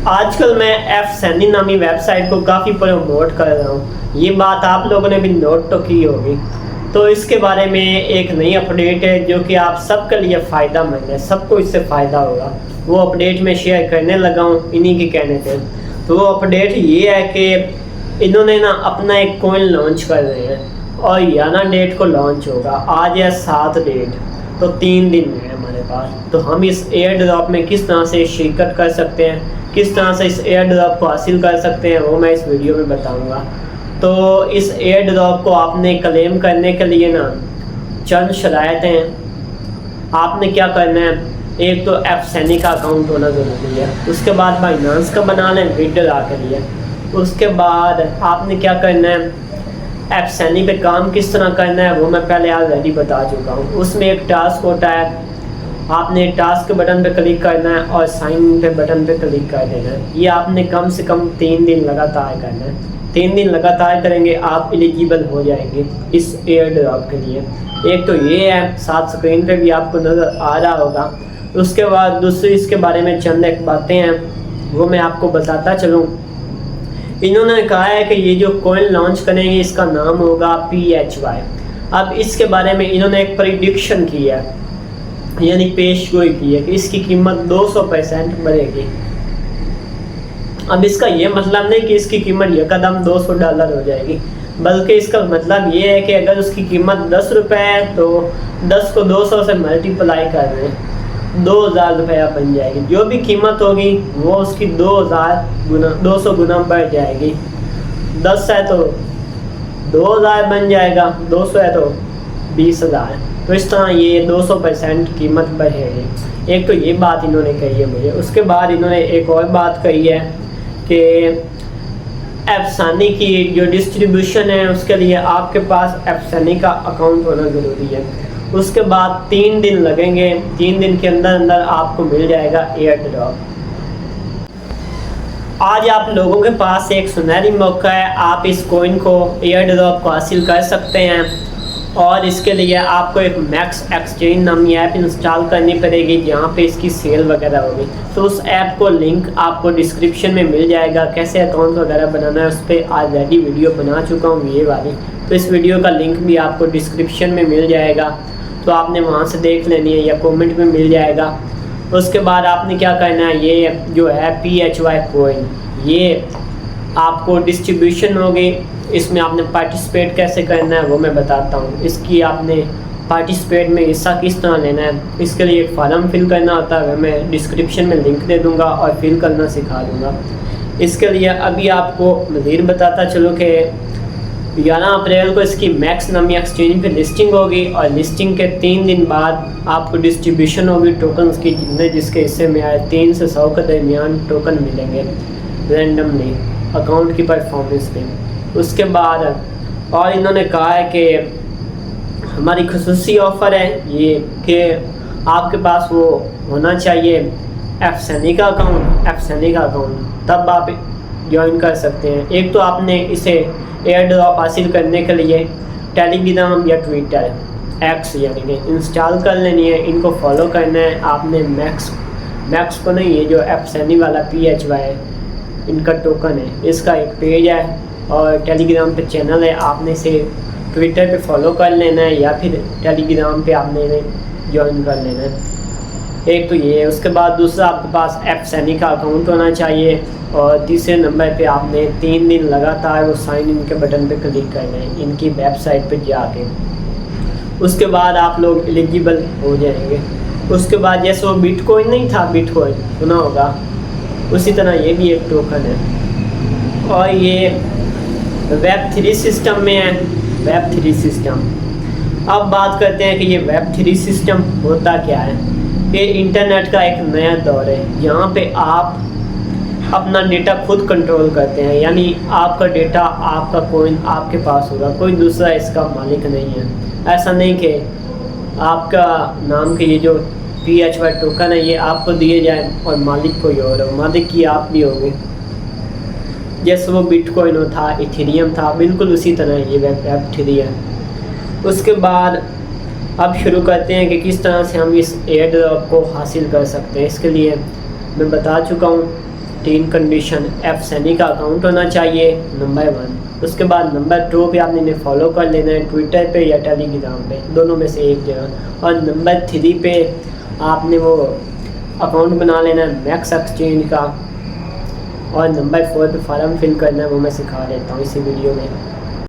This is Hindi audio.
आजकल मैं एफ सैनी नामी वेबसाइट को काफ़ी प्रमोट कर रहा हूँ। ये बात आप लोगों ने भी नोट तो की होगी। तो इसके बारे में एक नई अपडेट है जो कि आप सबके लिए फ़ायदेमंद है, सबको इससे फ़ायदा होगा। वो अपडेट मैं शेयर करने लगा हूँ इन्हीं के कहने पे। तो वो अपडेट ये है कि इन्होंने ना अपना एक कॉइन लॉन्च कर रहे हैं और 11 डेट को लॉन्च होगा। आज है 7 डेट, तो 3 दिन है हमारे पास। तो हम इस एयर ड्रॉप में किस तरह से शिरकत कर सकते हैं, किस तरह से इस एयर ड्रॉप को हासिल कर सकते हैं, वो मैं इस वीडियो में बताऊंगा। तो इस एयर ड्रॉप को आपने क्लेम करने के लिए ना चंद शरायतें हैं। आपने क्या करना है, एक तो एफ सैनी का अकाउंट होना ज़रूरी है। उसके बाद बाइनांस का बना लें विड्रॉ के लिए। उसके बाद आपने क्या करना है, एफ सैनी पे काम किस तरह करना है वो मैं पहले ऑलरेडी बता चुका हूँ। उसमें एक टास्क होता है, आपने टास्क बटन पे क्लिक करना है और साइन पे बटन पे क्लिक कर देना है। ये आपने कम से कम 3 दिन लगातार करना है। 3 दिन लगातार करेंगे आप एलिजिबल हो जाएंगे इस एयर ड्रॉप के लिए। एक तो ये है, साथ स्क्रीन पे भी आपको नज़र आ रहा होगा। उसके बाद दूसरी इसके बारे में चंद एक बातें हैं वो मैं आपको बताता चलूँ। इन्होंने कहा है कि ये जो कॉइन लॉन्च करेंगे इसका नाम होगा PHY। अब इसके बारे में इन्होंने एक प्रिडिक्शन की है, यानी पेशगोई की है कि इसकी कीमत 200% बढ़ेगी। अब इसका ये मतलब नहीं कि इसकी कीमत यकदम $200 हो जाएगी, बल्कि इसका मतलब ये है कि अगर उसकी कीमत 10 रुपये है तो 10 को 200 से मल्टीप्लाई कर रहे हैं, 2000 रुपया बन जाएगी। जो भी कीमत होगी वो उसकी 200 गुना बढ़ जाएगी। 10 है तो 2000 बन जाएगा, 200 है तो 20,000। तो इस तरह ये 200% कीमत बढ़ेगी। एक तो ये बात इन्होंने कही है मुझे। उसके बाद इन्होंने एक और बात कही है कि एफ सैनी की जो डिस्ट्रीब्यूशन है उसके लिए आपके पास एफ सैनी का अकाउंट होना ज़रूरी है। उसके बाद 3 दिन लगेंगे, 3 दिन के अंदर अंदर आपको मिल जाएगा एयर ड्रॉप। आज आप लोगों के पास एक सुनहरी मौका है, आप इस कॉइन को एयर ड्रॉप को हासिल कर सकते हैं। और इसके लिए आपको एक मैक्स एक्सचेंज नामी ऐप इंस्टॉल करनी पड़ेगी जहाँ पे इसकी सेल वगैरह होगी। तो उस ऐप को लिंक आपको डिस्क्रिप्शन में मिल जाएगा। कैसे अकाउंट वगैरह बनाना है उस पर ऑलरेडी वीडियो बना चुका हूँ ये वाली। तो इस वीडियो का लिंक भी आपको डिस्क्रिप्शन में मिल जाएगा, तो आपने वहाँ से देख लेनी है या कॉमेंट में मिल जाएगा। उसके बाद आपने क्या करना है, ये जो है PHY कॉइन, ये आपको डिस्ट्रीब्यूशन होगी। इसमें आपने पार्टिसिपेट कैसे करना है वो मैं बताता हूँ। इसकी आपने पार्टिसिपेट में हिस्सा किस तरह लेना है, इसके लिए एक फॉर्म फिल करना होता है, मैं डिस्क्रिप्शन में लिंक दे दूँगा और फिल करना सिखा दूँगा। इसके लिए अभी आपको मज़ीद बताता चलो कि 11 अप्रैल को इसकी मैक्स नामी एक्सचेंज पे लिस्टिंग होगी और लिस्टिंग के 3 दिन बाद आपको डिस्ट्रीब्यूशन होगी टोकन्स की। जितने जिसके हिस्से में आए 3 से 100 के दरमियान टोकन मिलेंगे रैंडमली अकाउंट की परफॉर्मेंस पे। उसके बाद और इन्होंने कहा है कि हमारी खुसूसी ऑफ़र है ये कि आपके पास वो होना चाहिए एफ सैनी का अकाउंट, तब आप ज्वाइन कर सकते हैं। एक तो आपने इसे एयर ड्रॉप हासिल करने के लिए टेलीग्राम या ट्विटर एक्स यानी कि इंस्टॉल कर लेनी है, इनको फॉलो करना है आपने। मैक्स को नहीं, ये जो एफ सैनी वाला PHY है इनका टोकन है, इसका एक पेज है और टेलीग्राम पे चैनल है। आपने इसे ट्विटर पे फॉलो कर लेना है या फिर टेलीग्राम पे आपने ज्वाइन कर लेना है। एक तो ये है। उसके बाद दूसरा आपके पास एफ सैनी का अकाउंट होना चाहिए और तीसरे नंबर पे आपने 3 दिन लगातार वो साइन इन के बटन पे क्लिक करना है इनकी वेबसाइट पे जाके। उसके बाद आप लोग एलिजिबल हो जाएंगे। उसके बाद जैसे वो बिटकॉइन नहीं था, बिटकॉइन सुना होगा, उसी तरह ये भी एक टोकन है और ये Web3 सिस्टम में है। Web3 सिस्टम, अब बात करते हैं कि ये Web3 सिस्टम होता क्या है। ये इंटरनेट का एक नया दौर है जहाँ पे आप अपना डेटा खुद कंट्रोल करते हैं, यानी आपका डेटा, आपका कॉइन आपके पास होगा, कोई दूसरा इसका मालिक नहीं है। ऐसा नहीं कि आपका नाम के ये जो PHY टोकन है ये आपको दिए जाए और मालिक कोई और हो, मालिक की आप भी होगी। जैसे वो बिटकॉइन था, इथेरियम था, बिल्कुल उसी तरह ये Web3 है। उसके बाद अब शुरू करते हैं कि किस तरह से हम इस एयर ड्रॉप को हासिल कर सकते हैं। इसके लिए मैं बता चुका हूँ तीन कंडीशन, एफ सैनी का अकाउंट होना चाहिए नंबर 1। उसके बाद नंबर 2 पे आपने इन्हें फॉलो कर लेना है ट्विटर पे या टेलीग्राम पे, दोनों में से एक जगह। और नंबर 3 पे आपने वो अकाउंट बना लेना है मैक्स एक्सचेंज का। और नंबर 4 पे फॉर्म फिल करना है, वो मैं सिखा देता हूँ इसी वीडियो में।